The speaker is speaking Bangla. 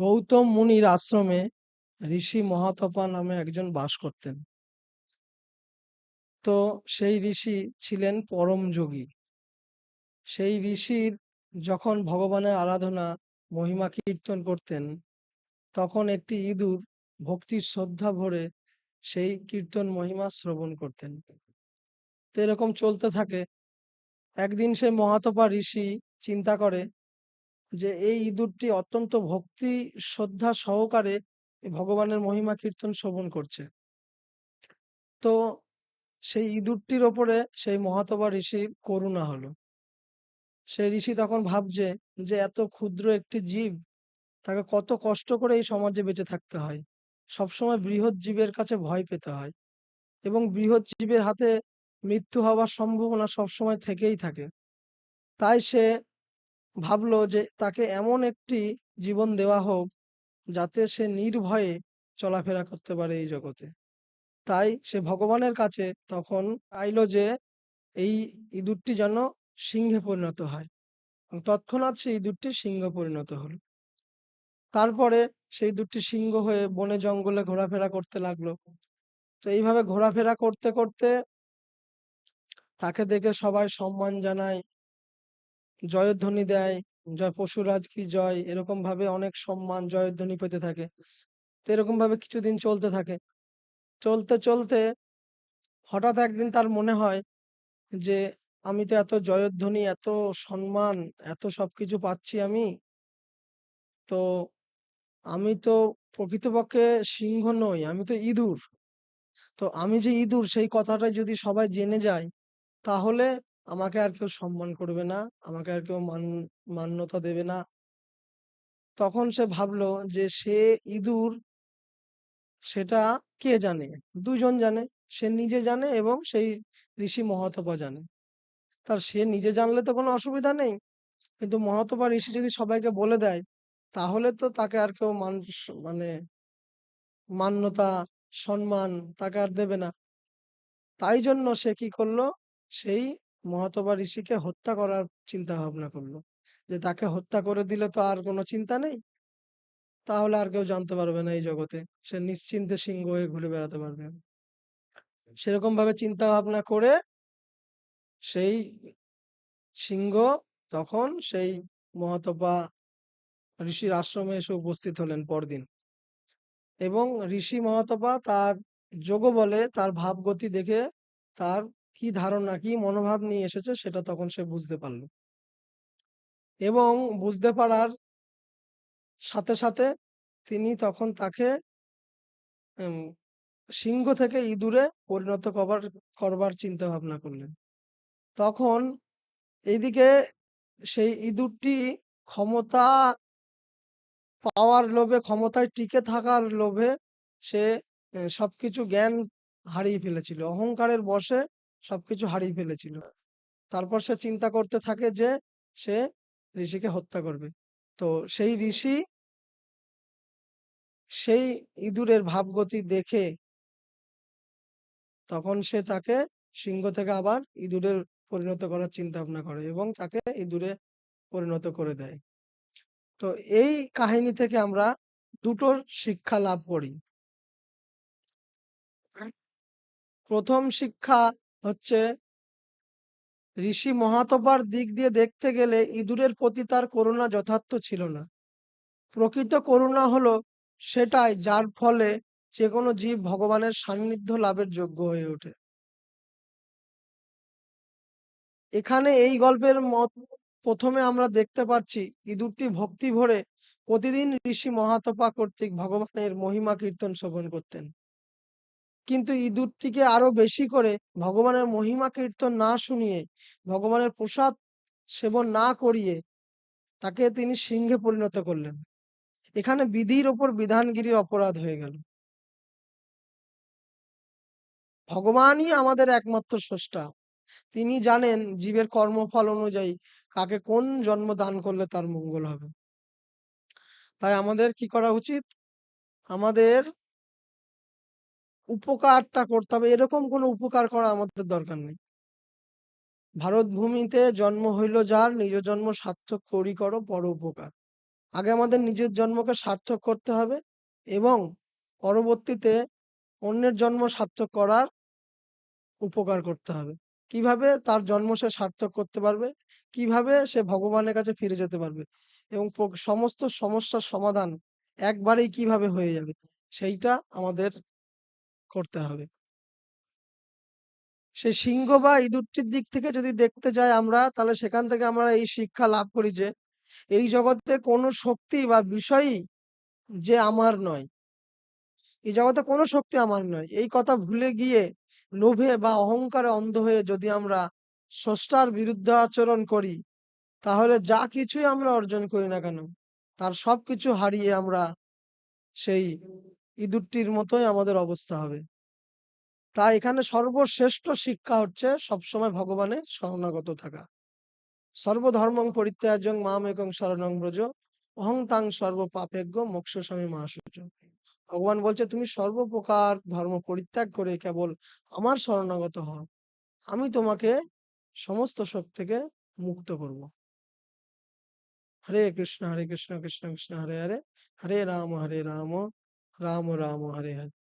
গৌতম মুনির আশ্রমে ঋষি মহাতপা নামে একজন বাস করতেন। তো সেই ঋষি ছিলেন পরম যোগী। সেই ঋষির যখন ভগবানের আরাধনা মহিমা কীর্তন করতেন, তখন একটি ইঁদুর ভক্তির শ্রদ্ধা ভরে সেই কীর্তন মহিমা শ্রবণ করতেন। তো এরকম চলতে থাকে। একদিন সে মহাতপা ঋষি চিন্তা করে যে এই ইঁদুরটি অত্যন্ত ভক্তি শ্রদ্ধা সহকারে এই ভগবানের মহিমা কীর্তন শ্রবণ করছে। তো সেই ইঁদুরটির ওপরে সেই মহাতপা ঋষির করুণা হলো। সেই ঋষি তখন ভাবছে যে এত ক্ষুদ্র একটি জীব, তাকে কত কষ্ট করে এই সমাজে বেঁচে থাকতে হয়। সবসময় বৃহৎ জীবের কাছে ভয় পেতে হয় এবং বৃহৎ জীবের হাতে মৃত্যু হওয়ার সম্ভাবনা সবসময় থেকেই থাকে। তাই সে ভাবলো যে তাকে এমন একটি জীবন দেওয়া হোক যাতে সে নির্ভয়ে চলাফেরা করতে পারে এই জগতে। তাই সে ভগবানের কাছে তখন চাইলো যে এই ইঁদুরটি যেন সিংহে পরিণত হয়। তৎক্ষণাৎ সেই ইঁদুরটি সিংহ পরিণত হলো। তারপরে সেই ইঁদুরটি সিংহ হয়ে বনে জঙ্গলে ঘোরাফেরা করতে লাগলো। তো এইভাবে ঘোরাফেরা করতে করতে তাকে দেখে সবাই সম্মান জানায়, জয়ধ্বনি দেয়, জয় পশুরাজ কি জয়, এরকম ভাবে অনেক সম্মান জয়ধ্বনি পেতে থাকে। তো এরকম ভাবে কিছুদিন চলতে থাকে। চলতে চলতে হঠাৎ একদিন তার মনে হয় যে আমি তো এত জয়ধ্বনি, এত সম্মান, এত সবকিছু পাচ্ছি আমি, তো আমি তো প্রকৃতপক্ষে সিংহ নই, আমি তো ইঁদুর। তো আমি যে ইঁদুর সেই কথাটা যদি সবাই জেনে যায়, তাহলে আমাকে আর কেউ সম্মান করবে না, আমাকে আর কেউ মান্যতা দেবে না। তখন সে ভাবলো যে সে ইঁদুর, সেটা কে জানে? দুজন জানে। সে নিজে জানে এবং সেই ঋষি মহাতপা জানে। তার সে নিজে জানলে তো কোনো অসুবিধা নেই। কিন্তু মহাতপা ঋষি যদি সবাইকে বলে দেয়, তাহলে তো তাকে আর কেউ মানে মান্যতা, সম্মান তাকে আর দেবে না। তাই জন্য সে কি করলো? সেই মহাতপা ঋষিকে হত্যা করার চিন্তা ভাবনা করলো। যে তাকে হত্যা করে দিলে তো আর কোনো চিন্তা নেই। তাহলে আর কেউ জানতে পারবে না এই জগতে। সে নিশ্চিন্তে সিংহ হয়ে ঘুরে বেড়াতে পারবে। সেরকম ভাবে চিন্তা ভাবনা করে সেই সিংহ তখন সেই মহাতপা ঋষির আশ্রমে এসে উপস্থিত হলেন পরদিন। এবং ঋষি মহাতপা তার যোগবলে, তার ভাবগতি দেখে তার কি ধারণা, কি মনোভাব নিয়ে এসেছে সেটা তখন সে বুঝতে পারল। এবং বুঝতে পারার সাথে সাথে তিনি তখন তাকে উম, সিংহ থেকে ইঁদুরে পরিণত করবার চিন্তা ভাবনা করলেন। তখন এইদিকে সেই ইঁদুরটি ক্ষমতা পাওয়ার লোভে, ক্ষমতায় টিকে থাকার লোভে সে সবকিছু জ্ঞান হারিয়ে ফেলেছিল, অহংকারের বশে সবকিছু হারিয়ে ফেলেছিল। তারপর সে চিন্তা করতে থাকে যে সে ঋষিকে হত্যা করবে। তো সেই ঋষি সেই ইঁদুরের ভাবগতি দেখে তখন সে তাকে সিংহ থেকে আবার ইঁদুরের পরিণত করার চিন্তা ভাবনা করে এবং তাকে ইঁদুরে পরিণত করে দেয়। তো এই কাহিনী থেকে আমরা দুটো শিক্ষা লাভ করি। প্রথম শিক্ষা হচ্ছে, ঋষি মহাতপার দিক দিয়ে দেখতে গেলে ইঁদুরের প্রতি তার করুণা যথার্থ ছিল না। প্রকৃত করুণা হলো সেটাই যার ফলে যে কোনো জীব ভগবানের সান্নিধ্য লাভের যোগ্য হয়ে ওঠে। এখানে এই গল্পের প্রথমে আমরা দেখতে পাচ্ছি ইঁদুরটি ভক্তি ভরে প্রতিদিন ঋষি মহাতপা কর্তৃক ভগবানের মহিমা কীর্তন শ্রবণ করতেন। কিন্তু ইঁদুরটিকে আরো বেশি করে ভগবানের মহিমা কীর্তন না শুনিয়ে, ভগবানের প্রসাদ সেবন না করিয়ে তাকে তিনি সিংহে পরিণত করলেন। এখানে বিধির ওপর বিধানগিরির অপরাধ হয়ে গেল। ভগবানই আমাদের একমাত্র স্রষ্টা। তিনি জানেন জীবের কর্মফল অনুযায়ী কাকে কোন জন্ম দান করলে তার মঙ্গল হবে। তাই আমাদের কি করা উচিত? আমাদের উপকারটা করতে হবে, এরকম কোনো উপকার করা আমাদের দরকার নেই। ভারত ভূমিতে জন্ম হইল যার, নিজ জন্ম সার্থক করি করো পর উপকার। আগে আমাদের নিজের জন্মকে সার্থক করতে হবে এবং পরবর্তীতে অন্যের জন্ম সার্থক করার উপকার করতে হবে। কিভাবে তার জন্ম সে সার্থক করতে পারবে? কিভাবে সে ভগবানের কাছে ফিরে যেতে পারবে? এবং সমস্ত সমস্যার সমাধান একবারেই কিভাবে হয়ে যাবে? সেইটা আমাদের করতে হবে। সেই সিংহ বা ইঁদুরটির দিক থেকে যদি দেখতে যাই আমরা, তাহলে সেখান থেকে আমরা এই শিক্ষা লাভ করি যে, এই জগতে কোনো শক্তি বা বিষয়ই যে আমার নয়। এই জগতে কোনো শক্তি আমার নয়। এই কথা ভুলে গিয়ে লোভে বা অহংকারে অন্ধ হয়ে যদি আমরা স্রষ্টার বিরুদ্ধে আচরণ করি, তাহলে যা কিছুই আমরা অর্জন করি না কেন, তার সবকিছু হারিয়ে আমরা সেই ইঁদুরটির মতোই আমাদের অবস্থা হবে। তাই এখানে সর্বশ্রেষ্ঠ শিক্ষা হচ্ছে সবসময় ভগবানের শরণাগত থাকা। সর্বধর্মং পরিত্যাজ্যং মামেকং শরণং ব্রজ অহং তাং সর্ব পাপেভ্যো মোক্ষয়িষ্যামি মা শুচঃ। ভগবান বলছে তুমি সর্বপ্রকার ধর্ম পরিত্যাগ করে কেবল আমার শরণাগত হও, আমি তোমাকে সমস্ত শোক থেকে মুক্ত করব। হরে কৃষ্ণ কৃষ্ণ কৃষ্ণ হরে হরে, হরে রাম রাম রাম হরে হরে।